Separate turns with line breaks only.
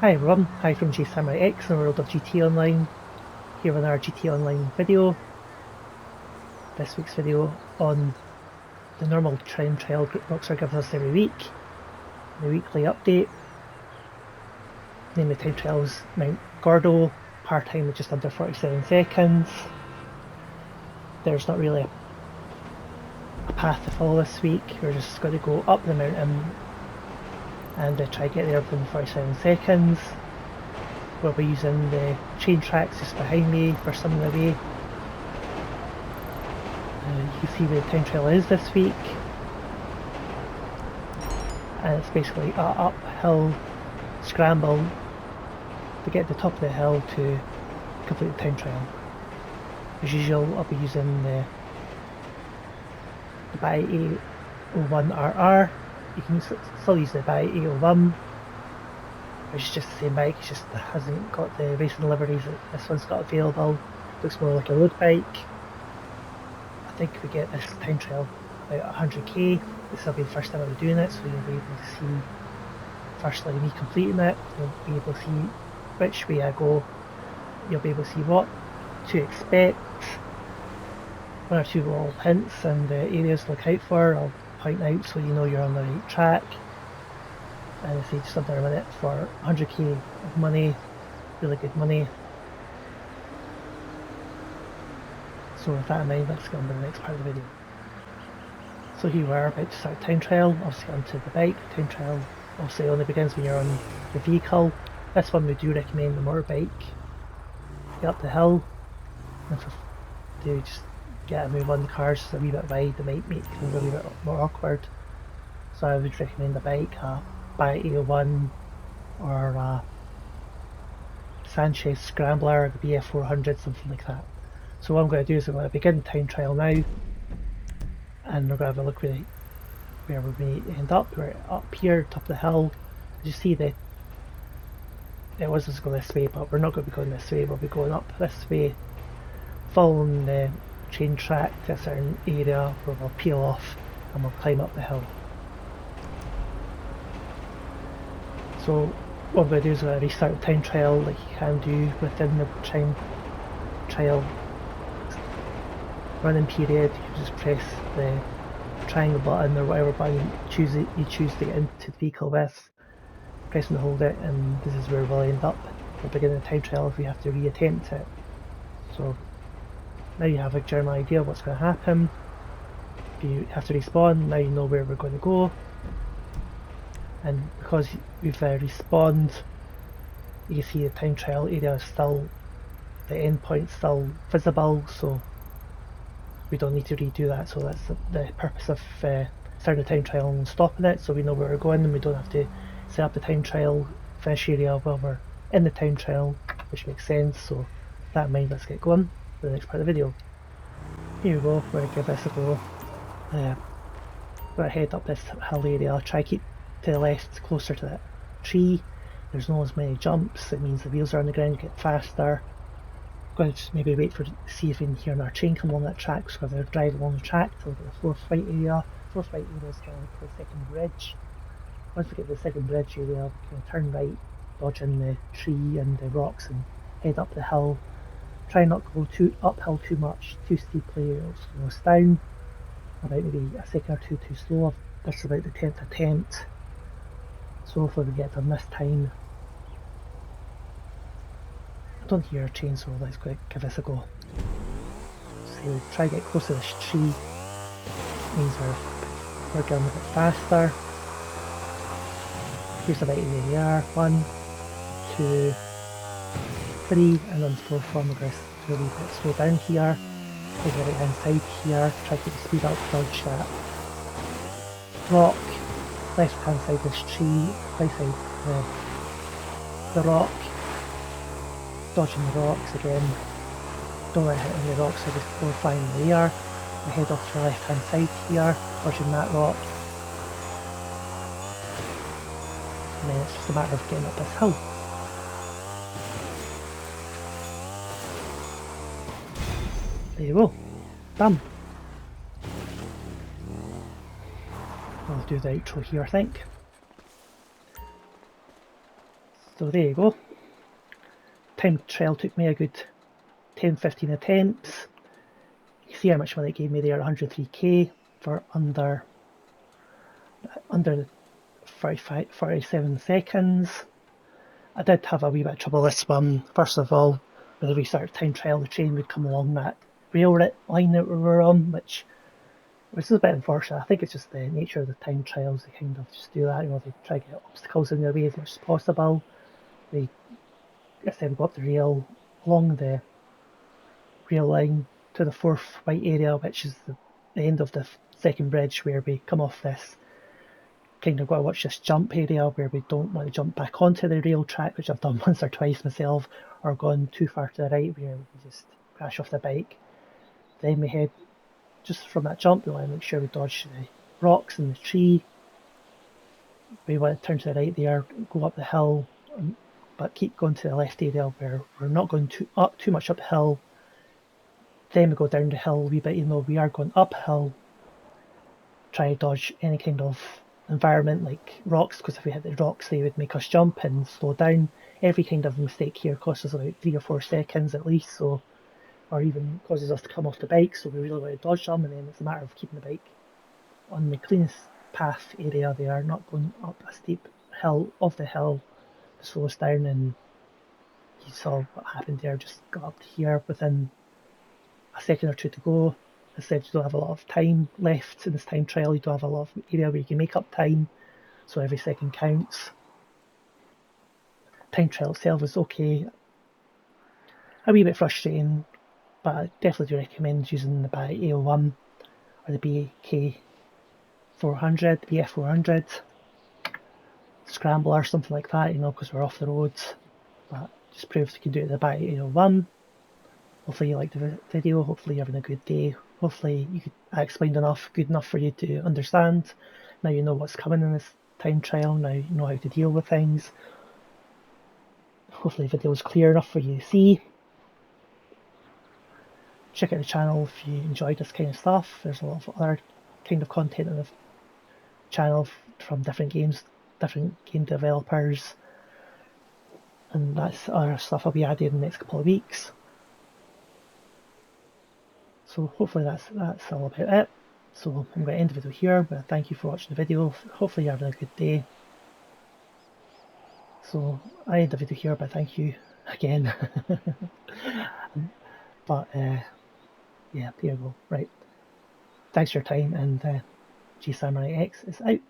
Hi everyone, hi from Samurai X in the world of GT Online, here with our GT Online video. This week's video on the normal time trial Rockstar gives us every week, the weekly update. Name of the time trials Mount Gordo, par time of just under 47 seconds. There's not really a path to follow this week, we're just going to go up the mountain and try to get there within 47 seconds. We'll be using the train tracks just behind me for some of the way. You can see where the time trial is this week, and it's basically an uphill scramble to get to the top of the hill to complete the time trial. As usual, I'll be using the BAI 801RR. You can still use the BAI 801, which is just the same bike, it's just it hasn't got the racing liveries that this one's got available. Looks more like a road bike. I think we get this time trial about 100k. This will be the first time I'll be doing it, so you'll be able to see firstly me completing it, you'll be able to see which way I go, you'll be able to see what to expect, one or two little hints and areas to look out for. I'll point out so you know you're on the right track. And I say just under a minute for 100k of money, really good money. So with that in mind, let's get on to the next part of the video. So here we are about to start time trial. I'll get onto the bike. Time trial obviously only begins when you're on the vehicle. This one we do recommend the motorbike. Get up the hill, and to just get a move on the cars a wee bit wide, they might make things a wee bit more awkward. So I would recommend a bike, a BAI 801 or a Sanchez Scrambler, the BF 400, something like that. So what I'm going to do is I'm going to begin the time trial now, and we're going to have a look where we may end up. We're up here, top of the hill. As you see, it was just going this way, but we're not going to be going this way, we'll be going up this way, following the train track to a certain area where we'll peel off and we'll climb up the hill. So what I'm going to do is I'm going to restart the time trial like you can do within the time trial running period. You can just press the triangle button or whatever button you choose to get into the vehicle with, press and hold it, and this is where we'll end up. We'll begin the time trial if we have to re-attempt it. So now you have a general idea of what's going to happen. If you have to respawn, now you know where we're going to go. And because we've respawned, you can see the time trial area is still, the end point still visible, so we don't need to redo that. So that's the purpose of starting the time trial and stopping it, so we know where we're going and we don't have to set up the time trial finish area while we're in the time trial, which makes sense. So with that in mind, let's get going for the next part of the video. Here we go, we're going to give this a go. We're going to head up this hill area. I'll try to keep to the left, closer to that tree. There's not as many jumps, it means the wheels are on the ground, you get faster. I'm going to just maybe wait for see if we can hear another train come along that track, so we're going to drive along the track till we get the fourth flight area. Fourth flight area is kind of like the second bridge. Once we get to the second bridge area, we can turn right, dodging the tree and the rocks, and head up the hill. Try not to go too uphill too much, too steeply, it'll slow us down. About maybe a second or two too slow. This is about the 10th attempt, so hopefully we get done this time. I don't hear a chain, so let's go give this a go. So we try to get close to this tree, means we're going a bit faster. Here's about where we are, 1, 2, 3, and on the floor form we're going to really slow down here. Take the right hand side here, try to keep the speed up, dodge that rock, left hand side this tree, right side the rock, dodging the rocks again, don't let it hit any rocks, so just go flying in the air. We head off to the left hand side here, dodging that rock, and then it's just a matter of getting up this hill. There you go, done. I'll do the outro here, I think. So there you go. Time trial took me a good 10-15 attempts. You see how much money it gave me there, 103k for under the 47 seconds. I did have a wee bit of trouble this one. First of all, when we started time trial, the train would come along that rail line that we were on, which is a bit unfortunate. I think it's just the nature of the time trials. They kind of just do that. You know, they try to get obstacles in their way as much as possible. They, I said, we go up the rail along the rail line to the fourth white area, which is the end of the second bridge, where we come off this kind of got to watch this jump area where we don't want to jump back onto the rail track, which I've done once or twice myself, or gone too far to the right where we just crash off the bike. Then we head just from that jump, we want to make sure we dodge the rocks and the tree. We want to turn to the right there, go up the hill, but keep going to the left area where we're not going too much uphill. Then we go down the hill a wee bit, even though we are going uphill. Try to dodge any kind of environment like rocks, because if we hit the rocks they would make us jump and slow down. Every kind of mistake here costs us about 3 or 4 seconds at least, so, or even causes us to come off the bike, so we really want to dodge them, and then it's a matter of keeping the bike on the cleanest path area there, not going up a steep hill of the hill to slow us down. And you saw what happened there, just got up to here within a second or two to go. I said you don't have a lot of time left in this time trial, you don't have a lot of area where you can make up time, so every second counts. Time trial itself is okay, a wee bit frustrating, but I definitely do recommend using the AO1 or the BF400 Scramble or something like that, you know, because we're off the roads. But just proves you can do it the AO1. Hopefully you liked the video, hopefully you're having a good day, hopefully I explained good enough for you to understand. Now you know what's coming in this time trial, now you know how to deal with things. Hopefully the video is clear enough for you to see. Check out the channel if you enjoyed this kind of stuff. There's a lot of other kind of content on the channel from different games, different game developers, and that's other stuff I'll be adding in the next couple of weeks. So hopefully that's all about it. So I'm going to end the video here, but thank you for watching the video. Hopefully you're having a good day. So I end the video here, but thank you again. But yeah, there you go. Right. Thanks for your time, and G Samurai X is out.